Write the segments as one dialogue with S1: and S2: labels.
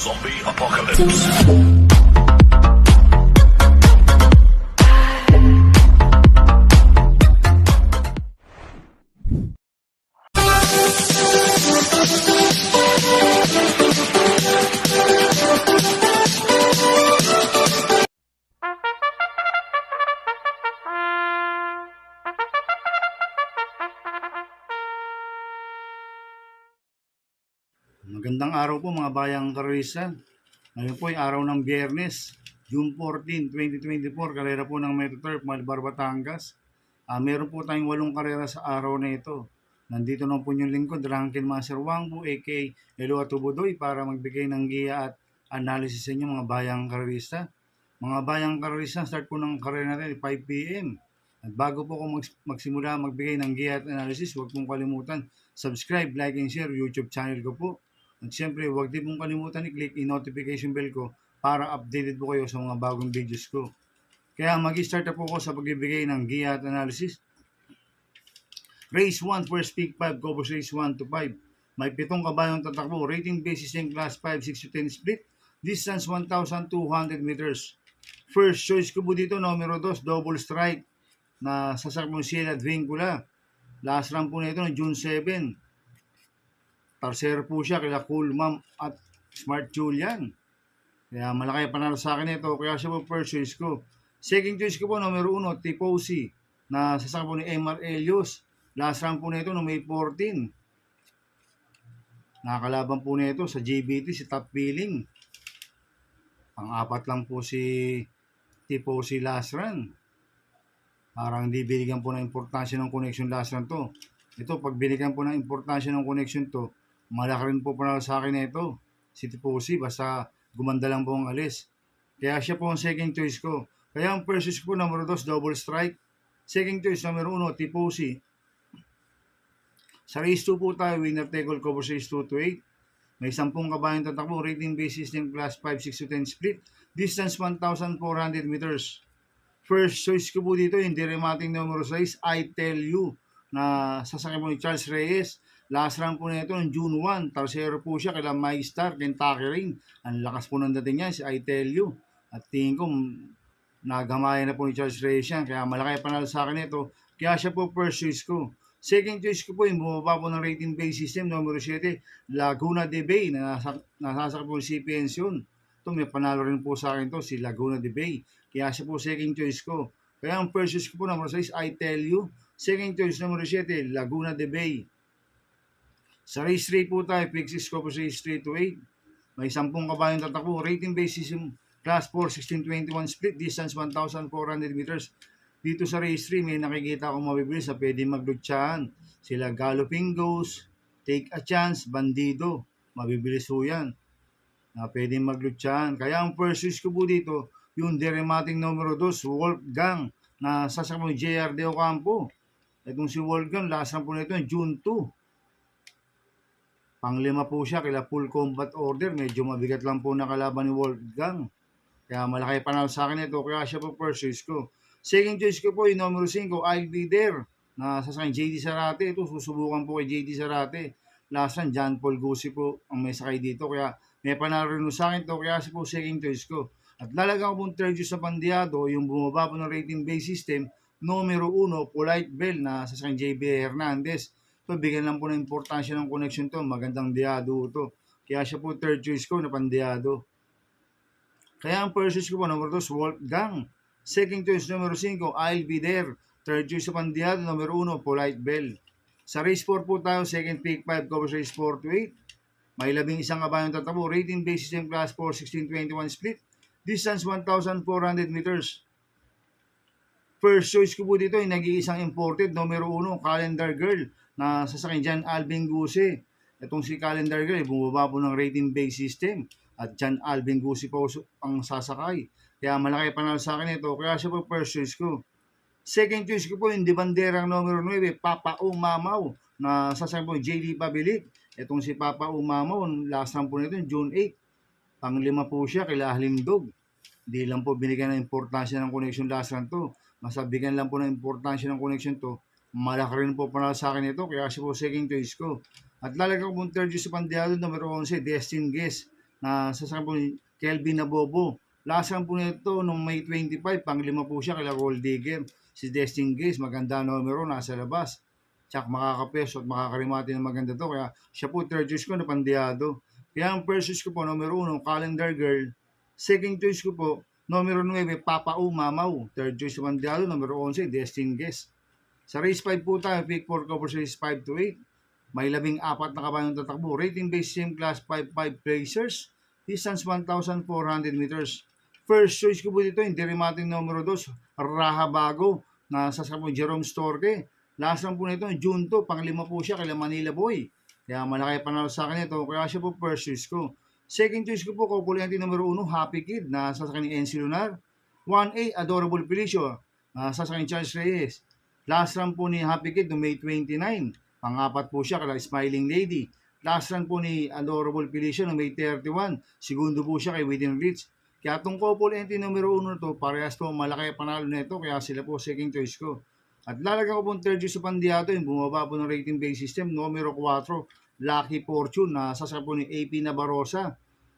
S1: Zombie Apocalypse.
S2: Magandang araw po mga bayang karisa. Ngayon po ay araw ng Biyernes, June 14, 2024, karera po ng Metro Turf, Malbar, Batangas. Meron po tayong 8 karera sa araw na ito. Nandito na po yung lingkod, Rankin Master Wangbu, aka Eloa Tubudoy, para magbigay ng giya at analysis sa inyo mga bayang karisa. Mga bayang karisa, start po ng karera natin 5 p.m. At bago po ako magsimula magbigay ng giya at analysis, huwag pong kalimutan, subscribe, like, and share YouTube channel ko po. At siyempre, huwag din pong kalimutan i-click yung notification bell ko para updated po kayo sa mga bagong videos ko. Kaya mag-start na po ako sa pagbibigay ng giya at analysis. Race 1, first pick 5, covers race 1 to 5. May 7 kabayong tatakbo, rating basis in class 5, 6 to 10 split, distance 1,200 meters. First choice ko po dito, numero 2, double strike na sasakmong Ciel Advincula. Last run po nito noong June 7. Tercero po siya kila Cool Ma'am at Smart Julian. Kaya malaki panalo sa akin ito. Kaya siya po first choice ko. Second choice ko po, numero 1, Tiposi, na sasakyan po ni MR Elios. Last round po nito no May 14. Nakakalaban po nito sa JBT, si Top Billing. Pang-apat lang po si Tiposi last run. Parang di binigyan po ng importansya ng connection last run to. Ito, pag binigyan po ng importansya ng connection to, malaki rin po panalo sa akin na ito. Si Tiposi, basta gumanda lang po ang alis. Kaya siya po ang second choice ko. Kaya ang first choice ko, numero 2, double strike. Second choice, numero 1, Tiposi. Sa race 2 po tayo, winner take all, cover race 2 to 8. May 10 kabayang tatakbo, rating basis ng class 5, 6 to 10 split. Distance 1,400 meters. First choice ko po dito, yung diremating numero 6, I Tell You, na sasakyan po ni Charles Reyes. Last round po nito noong June 1. Tercero po siya kila Mike Star, Kentucky Ring. Ang lakas po ng dating niya, si I Tell You. At tingin ko, nagamaya na po ni Charles Reyes yan. Kaya malaki panalo sa akin ito. Kaya siya po first choice ko. Second choice ko po, yung bumaba po ng rating base system, numero 7, Laguna de Bay, na nasasakyan po ni CP Ension. Ito, may panalo rin po sa akin to, si Laguna de Bay. Kaya siya po second choice ko. Kaya ang first choice ko po, numero 6, I Tell You. Second choice, numero 7, Laguna de Bay. Sa race 3 po tayo, pick 6 ko po sa race 3 to 8. May 10 kabayong tatakbo. Rating basis yung class 4, 1621 split, distance 1,400 meters. Dito sa race 3, may nakikita akong mabibilis na pwede maglutsahan. Sila Galloping Ghost, Take a Chance, Bandido. Mabibilis po yan na pwede maglutsahan. Kaya ang first choice ko po dito, yung diremating numero 2, Wolfgang, na sasakmo JR De Ocampo. Itong si Wolfgang, last run po nito, June 2. Panglima po siya, kila Full Combat Order. Medyo mabigat lang po nakalaban ni Wolfgang. Kaya malaki panalo sa akin ito. Kaya siya po first choice ko. Second choice ko po yung numero 5, I'll Be There, na sasakyan JD Sarate. Ito, susubukan po kay JD Sarate. Last run, John Paul Gusi po ang may sakay dito. Kaya may panalo rin sa akin ito. Kaya siya po second choice ko. At lalagyan ko pong third choice sa Pandiado, yung bumaba po ng rating base system, numero 1, Polite Bell, na sasakyan JB Hernandez. So, bigyan lang po ng importansya ng connection to. Magandang diado to. Kaya siya po third choice ko na Pandiado. Kaya ang first choice ko po, numero 2, Wolfgang. Second choice, numero 5, I'll Be There. Third choice sa Pandiado, numero 1, Polite Bell. Sa race 4 po tayo, second pick 5, covers race 4 to 8. May 11 kabayong tatakbo. Rating basis in class 4, 1621 split. Distance 1,400 meters. First choice ko po dito ay nag-iisang imported, numero 1, Calendar Girl, na sasakyan dyan Alvin Guse. Itong si Calendar Girl, bumaba po ng rating base system. At dyan Alvin Guse po ang sasakay. Kaya malaki panalo sa akin ito. Kaya siya po first choice ko. Second choice ko po yung di banderang numero 9, Papa Umamaw, na sasakyan po JD Pabilik. Itong si Papa Umamaw, last time po nito, June 8. Panglima po siya, kila Halindog. Di lang po binigyan ng importansya ng connection last run to. Masabigan lang po ng importansya ng connection to. Malaki rin po panalo sa akin ito, kaya siya po second choice ko. At lalagyan ko pong third choice sa Pandiado, numero 11, Destin Guess, na sasakyan po ni Kelvin Nabobo. Last run po nito nung May 25, pang-5 po siya kila Gold Digger. Si Destin Gaze, maganda numero, nasa labas. Tsak makakapeso at makakarimati ng maganda to. Kaya siya po third choice ko na Pandiado. Kaya ang first choice ko po, numero 1, Calendar Girl. Second choice ko po, numero 9, Papa U Mamaw. Third choice ko Pandiado, numero 11, Destin Gaze. Sa race 5 po tayo, pick 4 cover sa race 5 to 8. May 14 na kabayong tatakbo. Rating based same class 5-5 placers. Distance 1,400 meters. First choice ko po dito, yung derimating numero 2, Raha Bago, na sasakyan po Jerome Storke. Last lang po nito, June 2, pang-5 po siya kay Manila Boy. Kaya malaki panalo sa akin ito, kaya siya po first choice ko. Second choice ko po, Copuliante numero 1, Happy Kid, na sasakyan ni NC Lunar. 1A, Adorable Felicio, na sasakyan ni Charles Reyes. Last run po ni Happy Kid no May 29, pang-4 po siya kay Smiling Lady. Last run po ni Adorable Felicio no May 31, segundo po siya kay Within Reach. Kaya itong couple entry numero 1 to, parehas po malaki panalo nito, kaya sila po second choice ko. At lalagyan ko pong third choice sa Pandiado, yung bumaba po ng rating based system, numero 4, Lucky Fortune, na sasakyan po ni AP Nabarosa.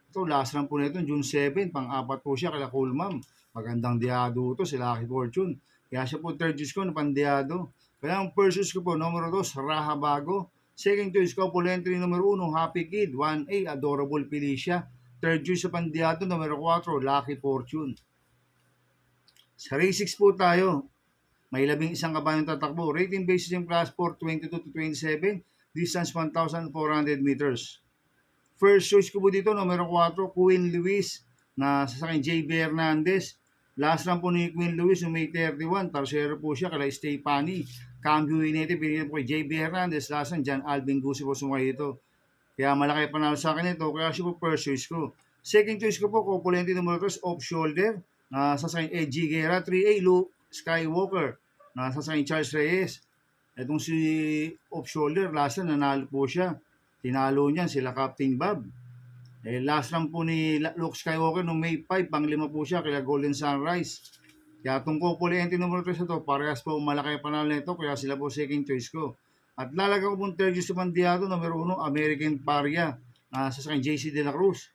S2: Ito, last run po nito, June 7, pang-4 po siya kay Cool Ma'am. Magandang diado to, si Lucky Fortune. Kaya siya po third choice ko na Pandiado. Kaya ang first choice ko po, numero 2, Raha Bago. Second choice ko, couple entry numero 1, Happy Kid. 1A, Adorable Felicia. Third choice sa Pandiado, numero 4, Lucky Fortune. Sa race 6 po tayo. May 11 kabayong tatakbo. Rating basis in class 4, 22 to 27. Distance 1,400 meters. First choice ko po dito, numero 4, Queen Luis, na sasakyan JB Hernandez. Last run po ni Queen Luis no May 31. Tarsero po siya kala Stefani. Cambio United, pinili po kay JB Hernandez. Last run, John Alvin Gusi po sumakay ito. Kaya malaki panalo sa akin ito, kaya siya po first choice ko. Second choice ko po, Copulente numero 3, off shoulder, na sasakyan Edgy Guerra. 3A, Luke Skywalker, na sasakyan Charles Reyes. Itong si off shoulder, last na nanalo po siya. Tinalo niyan sila Captain Bob. Last lang po ni Luke Skywalker noong May 5, pang-5 po siya kaya Golden Sunrise. Kaya itong Copulente numero 3 na to, parehas po malaki panalo nito, kaya sila po second choice ko. At lalagay ko pong third choice sa Pandiado, numero 1, American Paria, sa sakyan JC De La Cruz.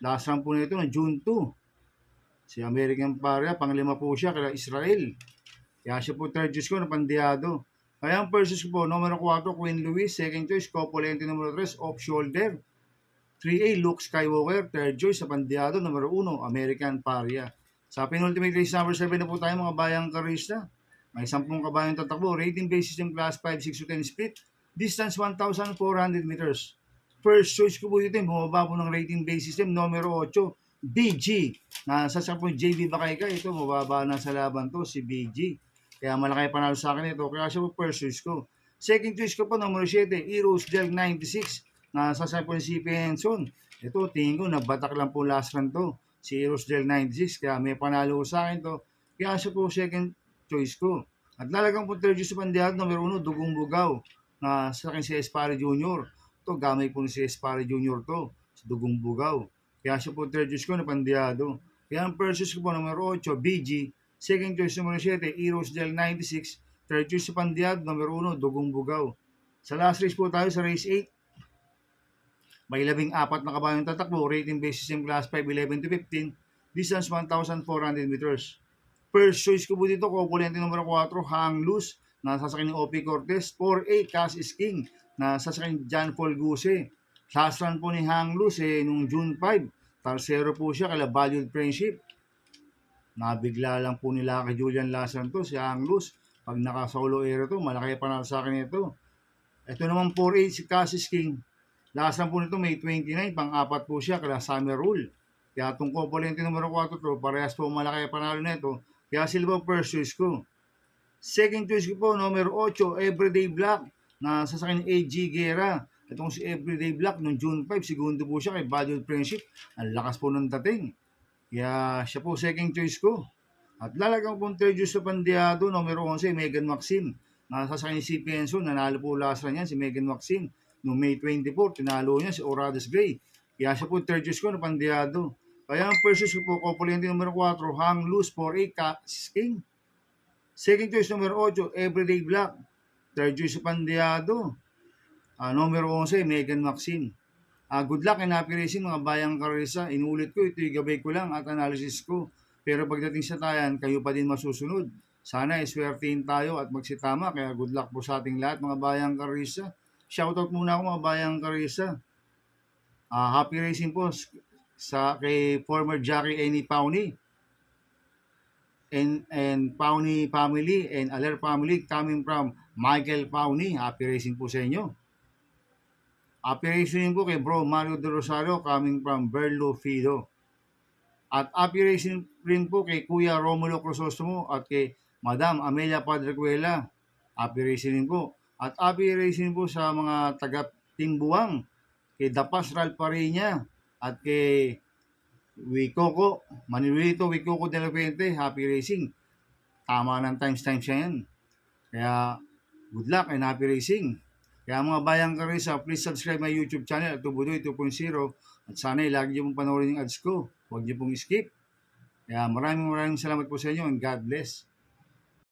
S2: Last run po nito ng June 2. Si American Paria, pang-5 po siya kaya Israel. Kaya siya po third choice ko na Pandiado. Kaya ang first choice ko po, numero 4, Queen Luis. Second choice, Copulente numero 3, off shoulder. 3A, Luke Skywalker. Third choice sa Pandiado, numero 1, American Paria. Sa penultimate race number 7 na po tayo mga bayang karista. May 10 kabayang tatakbo. Rating basis yung class 5, 6 to 10 split. Distance 1,400 meters. First choice ko po dito, bumaba po ng rating basis system, numero 8, BG. Na sasakyan po JB Bakayka. Ito, mababa na sa laban to, si BG. Kaya malaki panalo sa akin ito. Kaya siya po first choice ko. Second choice ko po, numero 7, Eros Del 96. Na sasakyan po si Penson. Ito, tingin ko, nabatak lang po last run to. Si Eros Del 96. Kaya may panalo sa akin to. Kaya siya po second choice ko. At lalagang po third choice sa Pandiado, numero 1, Dugong Bugaw. Na sasakyan si Espare Jr. Ito, gamay po ni si Espare Jr. to. Si Dugong Bugaw. Kaya siya po third choice ko na Pandiado. Kaya ang first choice ko po, numero 8, BG. Second choice, numero 7, Eros Del 96. Third choice sa Pandiado, numero 1, Dugong Bugaw. Sa last race po tayo, sa race 8. May 14 na kabayang tatakbo. Rating basis yung class 5, 11 to 15. Distance 1,400 meters. First choice ko po dito, Copulente numero 4, Hang Loose, na sasakyan ni OP Cortez. 4A, Cass is King, na sasakyan ni John Paul Guse. Last run po ni Hang Loose, nung June 5. Tarsero po siya, kala Valued Friendship. Nabigla lang po nila kay Julian last run to, si Hang Loose. Pag naka-solo air to, malaki pa na sa akin ito. Ito naman 4A, si Cass is King. Last run po nito, May 29, pang-4 po siya, kala Summer Rule. Kaya itong Copulente numero 4 to, parehas po malaki panalo nito. Kaya sila po first choice ko. Second choice ko po, numero 8, Everyday Black, na sasakyan ni AG Guerra. Itong si Everyday Black, noong June 5, segundo po siya kay Valued Friendship. Ang lakas po ng dating. Kaya siya po second choice ko. At lalagang po third choice sa Pandiado, numero 11, Megan Maxim. Na sasakyan ni si Penson, nanalo po last run yan, si Megan Maxim. Noong May 24, tinalo niya si Orades Gray. Kaya siya po third choice ko na Pandiado. Kaya ang first choice ko po, Copulente numero 4, Hang Loose 4A, Cass King. Second choice numero 8, Everyday Black. Third choice sa Pandiado, numero 11, Megan Maxim. Good luck and happy racing mga bayang karisa. Inuulit ko, ito yung gabay ko lang at analysis ko. Pero pagdating sa tayan, kayo pa din masusunod. Sana iswertihin tayo at magsitama. Kaya good luck po sa ating lahat mga bayang karisa. Shoutout muna ako mga bayang karisa. Happy racing po sa kay former jockey Annie Pawney and Pawney family and Aler family coming from Michael Pawney. Happy racing po sa inyo. Happy racing po kay Bro Mario De Rosario coming from Berlo Fido. At happy racing rin po kay Kuya Romulo Crisostomo at kay Madam Amelia Padrecuela. Happy racing rin po. At happy racing po sa mga taga Timbuang, kay Dapas Ralpariña at kay Wikoko, Manuelito Wikoko de la Fuente. Happy racing. Tama ng times yan. Kaya good luck and happy racing. Kaya mga bayang karisa, please subscribe my YouTube channel at Tubudoy 2.0 at sana lagi niyo pong panoorin yung ads ko. Huwag niyo pong skip. Kaya maraming salamat po sa inyo and God bless.